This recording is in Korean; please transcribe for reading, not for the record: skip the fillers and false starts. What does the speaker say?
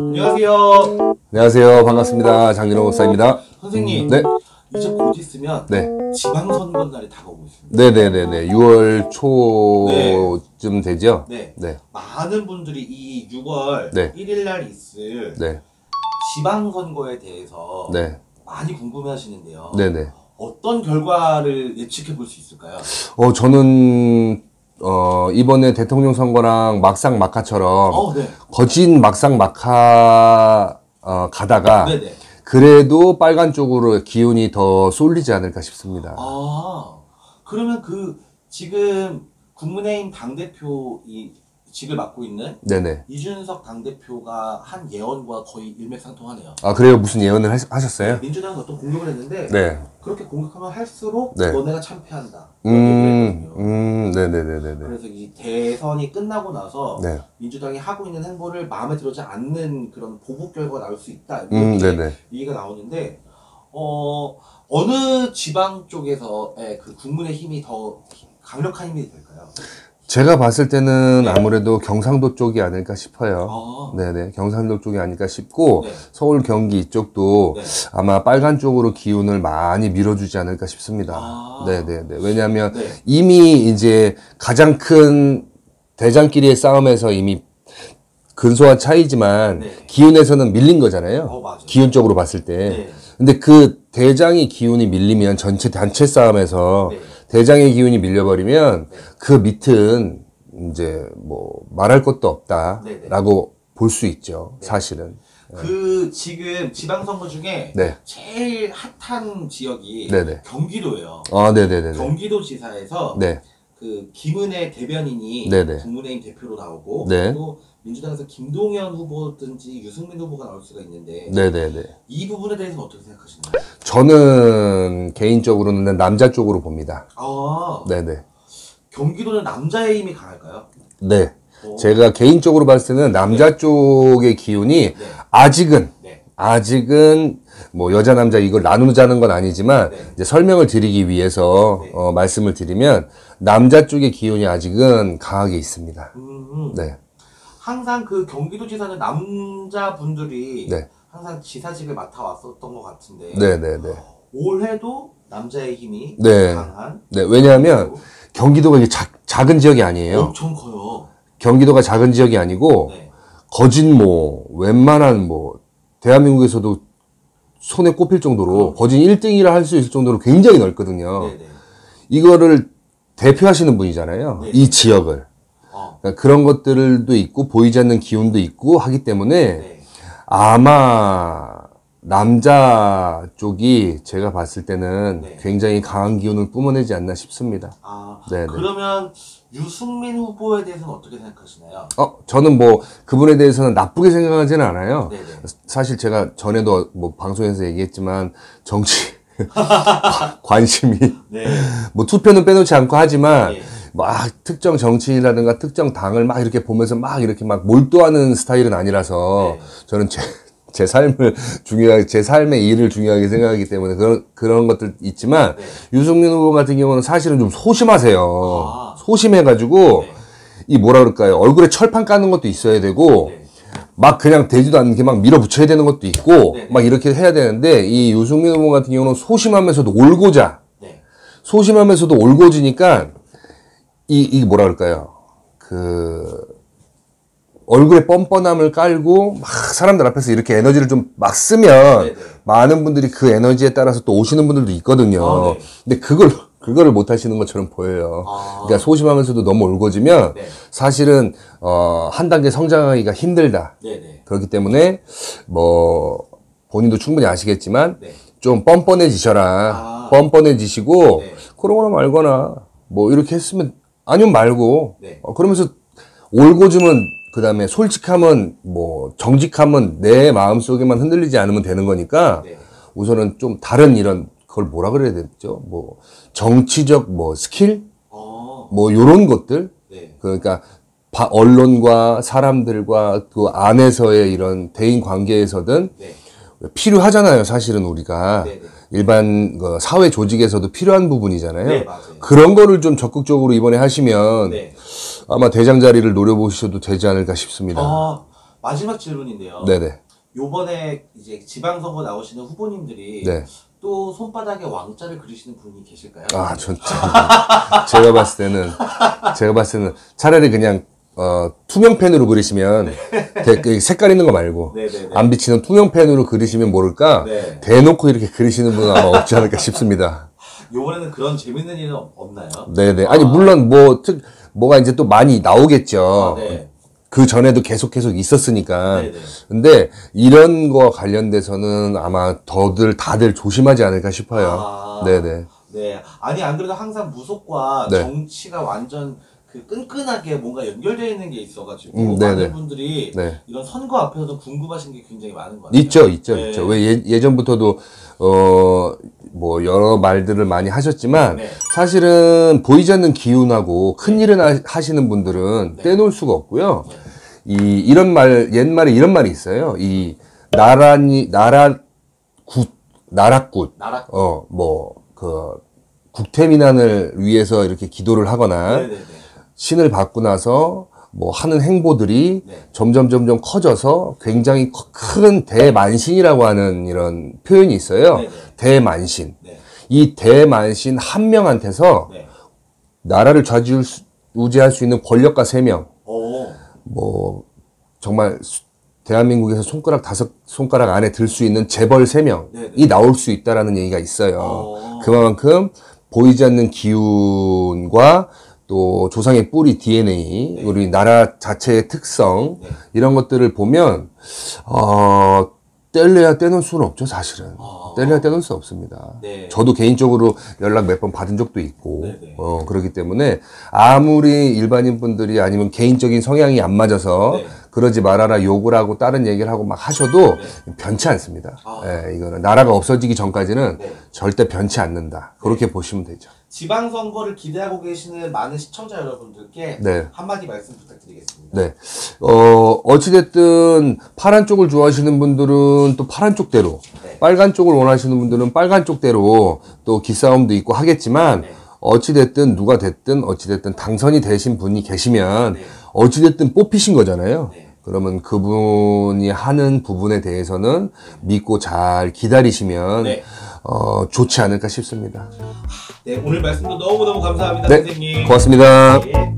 안녕하세요. 안녕하세요. 반갑습니다. 장진호 목사입니다. 선생님, 네. 이제 곧 있으면 네. 지방선거 날이 다가오고 있습니다. 네네네네. 6월 초쯤 되죠? 네. 네. 많은 분들이 이 6월 네. 1일 날 있을 네. 지방선거에 대해서 네. 많이 궁금해 하시는데요. 네네. 어떤 결과를 예측해 볼 수 있을까요? 저는, 이번에 대통령 선거랑 막상 막하처럼 네. 거진 막상 막하, 가다가 네네. 그래도 빨간 쪽으로 기운이 더 쏠리지 않을까 싶습니다. 그러면 지금 국민의힘 당대표 직을 맡고 있는 네네. 이준석 당대표가 한 예언과 거의 일맥상통하네요. 아, 그래요? 무슨 예언을 하셨어요? 민주당은 어떤 공격을 했는데 네. 그렇게 공격하면 할수록 네. 너네가 참패한다. 네네네네. 네네네네. 그래서 이 대선이 끝나고 나서 네. 민주당이 하고 있는 행보를 마음에 들지 않는 그런 보복 결과가 나올 수 있다. 이렇게 네네. 얘기가 나오는데 어느 지방 쪽에서의 그 국민의 힘이 더 강력한 힘이 될까요? 제가 봤을 때는 네. 아무래도 경상도 쪽이 아닐까 싶어요. 네네. 경상도 쪽이 아닐까 싶고, 네. 서울, 경기 이쪽도 네. 아마 빨간 쪽으로 기운을 많이 밀어주지 않을까 싶습니다. 네네네. 왜냐하면 네. 이미 이제 가장 큰 대장끼리의 싸움에서 이미 근소한 차이지만 네. 기운에서는 밀린 거잖아요. 맞아요. 기운적으로 봤을 때. 네. 근데 그 대장이 기운이 밀리면 전체 단체 싸움에서 네. 대장의 기운이 밀려버리면 네. 그 밑은 이제 뭐 말할 것도 없다라고 볼 수 있죠. 네. 사실은. 지금 지방선거 중에 네. 제일 핫한 지역이 네네. 경기도예요. 네네네. 경기도지사에서 네. 그 김은혜 대변인이 네네. 국민의힘 대표로 나오고 네. 또 민주당에서 김동연 후보든지 유승민 후보가 나올 수가 있는데 네네네. 이 부분에 대해서 어떻게 생각하시나요? 저는 개인적으로는 남자 쪽으로 봅니다. 네네. 경기도는 남자의 힘이 강할까요? 네. 제가 개인적으로 봤을 때는 남자 쪽의 기운이 아직은 뭐 여자 남자 이걸 나누자는 건 아니지만 이제 설명을 드리기 위해서 말씀을 드리면 남자 쪽의 기운이 아직은 강하게 있습니다. 네. 항상 그 경기도지사는 남자분들이 네. 항상 지사직을 맡아왔었던 것 같은데 네네네. 올해도 남자의 힘이 네. 강한. 네. 왜냐하면 경기도가 이게 작은 지역이 아니에요. 엄청 커요. 경기도가 작은 지역이 아니고 네. 거진 뭐 웬만한 뭐 대한민국에서도 손에 꼽힐 정도로 거진 1등이라 할 수 있을 정도로 굉장히 넓거든요. 네네. 이거를 대표하시는 분이잖아요. 네. 이 지역을. 그러니까 그런 것들도 있고 보이지 않는 기운도 있고 하기 때문에 네. 아마 남자 쪽이 제가 봤을 때는 네. 굉장히 강한 기운을 뿜어내지 않나 싶습니다. 네네. 그러면 유승민 후보에 대해서는 어떻게 생각하시나요? 저는 뭐 그분에 대해서는 나쁘게 생각하지는 않아요. 네네. 사실 제가 전에도 뭐 방송에서 얘기했지만 정치 관심이 네. 뭐 투표는 빼놓지 않고 하지만 네. 막 특정 정치인이라든가 특정 당을 막 이렇게 보면서 막 이렇게 막 몰두하는 스타일은 아니라서 네. 저는 제 삶을 중요하게, 제 삶의 일을 중요하게 생각하기 때문에 그런 것들 있지만, 네. 유승민 후보 같은 경우는 사실은 좀 소심하세요. 소심해가지고, 네. 이 뭐라 그럴까요? 얼굴에 철판 까는 것도 있어야 되고, 네. 막 그냥 되지도 않게 막 밀어붙여야 되는 것도 있고, 네. 막 이렇게 해야 되는데, 이 유승민 후보 같은 경우는 소심하면서도 올고자, 네. 소심하면서도 올고지니까, 이게 뭐라 그럴까요? 얼굴에 뻔뻔함을 깔고 막 사람들 앞에서 이렇게 에너지를 좀 막 쓰면 네네. 많은 분들이 그 에너지에 따라서 또 오시는 분들도 있거든요. 네. 근데 그거를 못 하시는 것처럼 보여요. 그러니까 소심하면서도 너무 올고지면 네. 사실은 한 단계 성장하기가 힘들다. 네네. 그렇기 때문에 뭐 본인도 충분히 아시겠지만 네. 좀 뻔뻔해지셔라. 뻔뻔해지시고 네. 그러거나 말거나 뭐 이렇게 했으면 아니면 말고 네. 그러면서 올고즘은 그 다음에 솔직함은 뭐 정직함은 내 마음속에만 흔들리지 않으면 되는 거니까 네. 우선은 좀 다른 이런 그걸 뭐라 그래야 되죠? 뭐 정치적 뭐 스킬 뭐 요런 것들 네. 그러니까 언론과 사람들과 그 안에서의 이런 대인 관계에서든 네. 필요하잖아요. 사실은 우리가 네네. 일반 사회 조직에서도 필요한 부분이잖아요. 네, 맞아요. 그런 거를 좀 적극적으로 이번에 하시면 네. 아마 대장 자리를 노려보셔도 되지 않을까 싶습니다. 마지막 질문인데요. 네네. 요번에 이제 지방선거 나오시는 후보님들이 네. 또 손바닥에 왕자를 그리시는 분이 계실까요? 아, 제가 봤을 때는 차라리 그냥 투명펜으로 그리시면 그 색깔 있는 거 말고 네네네. 안 비치는 투명펜으로 그리시면 모를까 네. 대놓고 이렇게 그리시는 분은 아마 없지 않을까 싶습니다. 요번에는 그런 재밌는 일은 없나요? 네네. 아니 물론 뭐가 이제 또 많이 나오겠죠. 네. 그 전에도 계속 있었으니까. 네네. 근데 이런 거와 관련돼서는 아마 다들 조심하지 않을까 싶어요. 네네. 네. 아니, 안 그래도 항상 무속과 네. 정치가 완전 그 끈끈하게 뭔가 연결되어 있는 게 있어가지고 네네. 많은 분들이 네. 이런 선거 앞에서도 궁금하신 게 굉장히 많은 것 같아요. 있죠. 네. 왜 예전부터도 뭐 여러 말들을 많이 하셨지만 네. 사실은 보이지 않는 기운하고 큰 일을 하시는 분들은 떼놓을 수가 없고요. 옛말에 이런 말이 있어요. 나라굿 국태민안을 위해서 이렇게 기도를 하거나 네네네. 신을 받고 나서 뭐 하는 행보들이 점점 커져서 굉장히 큰 대만신이라고 하는 이런 표현이 있어요. 네네. 대만신. 네. 이 대만신 한 명한테서 네. 나라를 좌지우지할 수 있는 권력가 3명. 오. 뭐 정말 대한민국에서 다섯 손가락 안에 들 수 있는 재벌 3명이 나올 수 있다라는 얘기가 있어요. 그만큼 보이지 않는 기운과 또 조상의 뿌리 DNA, 우리 나라 자체의 특성, 이런 것들을 보면 뗄래야 떼놓을 수는 없죠, 사실은. 뗄래야 떼놓을 수 없습니다. 네. 저도 개인적으로 연락 몇 번 받은 적도 있고, 네네. 그렇기 때문에 아무리 일반인 분들이 아니면 개인적인 성향이 안 맞아서 그러지 말아라 욕을 하고 다른 얘기를 하고 막 하셔도 변치 않습니다. 예, 이거는 나라가 없어지기 전까지는 절대 변치 않는다. 그렇게 보시면 되죠. 지방선거를 기대하고 계시는 많은 시청자 여러분들께 한마디 말씀 부탁드리겠습니다. 네. 어찌됐든 파란 쪽을 좋아하시는 분들은 또 파란 쪽대로, 빨간 쪽을 원하시는 분들은 빨간 쪽대로 또 기싸움도 있고 하겠지만, 어찌됐든 누가 됐든 어찌됐든 당선이 되신 분이 계시면 어찌됐든 뽑히신 거잖아요. 그러면 그분이 하는 부분에 대해서는 믿고 잘 기다리시면 좋지 않을까 싶습니다. 네, 오늘 말씀도 너무너무 감사합니다, 네, 선생님. 고맙습니다. 네.